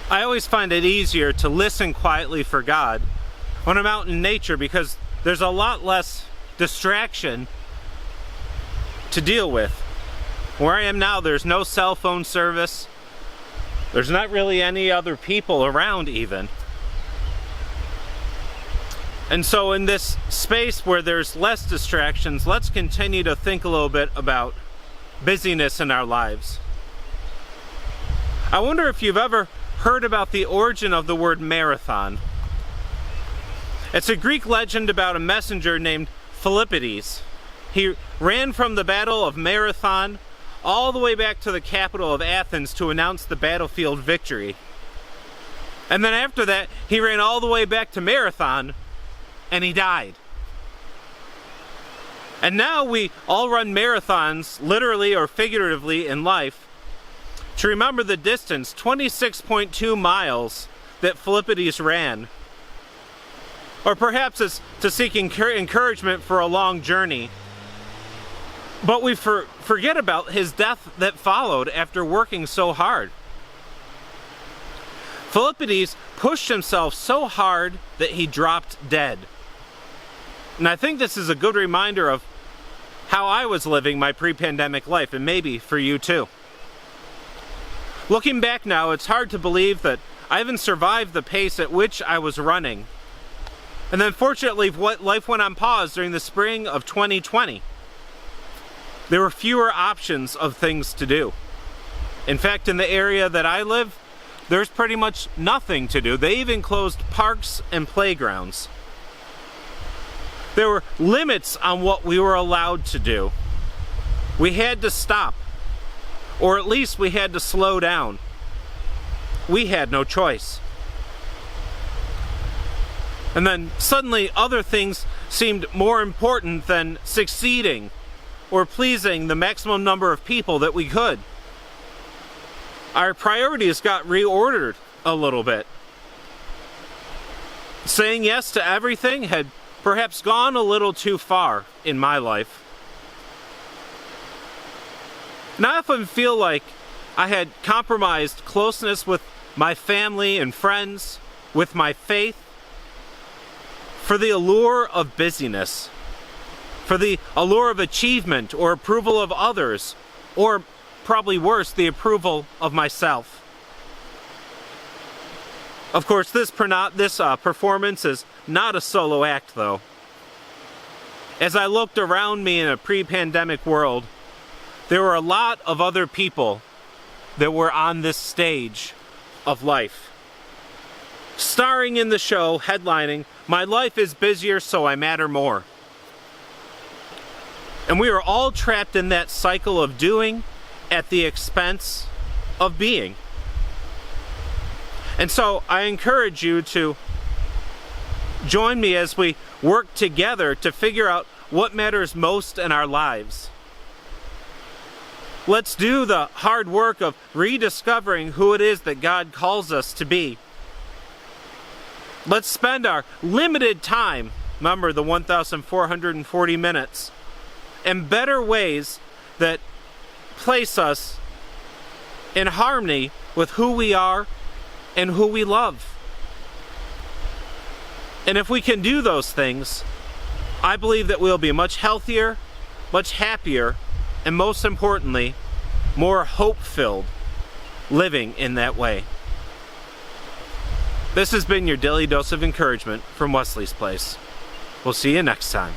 I always find it easier to listen quietly for God when I'm out in nature because there's a lot less distraction to deal with. Where I am now, there's no cell phone service. There's not really any other people around even. And so in this space where there's less distractions, let's continue to think a little bit about busyness in our lives. I wonder if you've ever heard about the origin of the word marathon. It's a Greek legend about a messenger named Philippides. He ran from the Battle of Marathon all the way back to the capital of Athens to announce the battlefield victory. And then after that, he ran all the way back to Marathon, and he died. And now we all run marathons, literally or figuratively, in life, to remember the distance, 26.2 miles, that Philippides ran. Or perhaps it's to seek encouragement for a long journey. But we forget about his death that followed after working so hard. Philippides pushed himself so hard that he dropped dead. And I think this is a good reminder of how I was living my pre-pandemic life, and maybe for you too. Looking back now, it's hard to believe that I even survived the pace at which I was running. And then fortunately, life went on pause during the spring of 2020. There were fewer options of things to do. In fact, in the area that I live, there's pretty much nothing to do. They even closed parks and playgrounds. There were limits on what we were allowed to do. We had to stop, or at least we had to slow down. We had no choice. And then suddenly other things seemed more important than succeeding or pleasing the maximum number of people that we could. Our priorities got reordered a little bit. Saying yes to everything had perhaps gone a little too far in my life. And I often feel like I had compromised closeness with my family and friends, with my faith, for the allure of busyness, for the allure of achievement or approval of others, or probably worse, the approval of myself. Of course, this performance is not a solo act, though. As I looked around me in a pre-pandemic world, there were a lot of other people that were on this stage of life. Starring in the show, headlining, "My life is busier, so I matter more." And we are all trapped in that cycle of doing at the expense of being. And so I encourage you to join me as we work together to figure out what matters most in our lives. Let's do the hard work of rediscovering who it is that God calls us to be. Let's spend our limited time, remember the 1,440 minutes, in better ways that place us in harmony with who we are and who we love. And if we can do those things, I believe that we'll be much healthier, much happier, and most importantly, more hope-filled living in that way. This has been your daily dose of encouragement from Wesley's Place. We'll see you next time.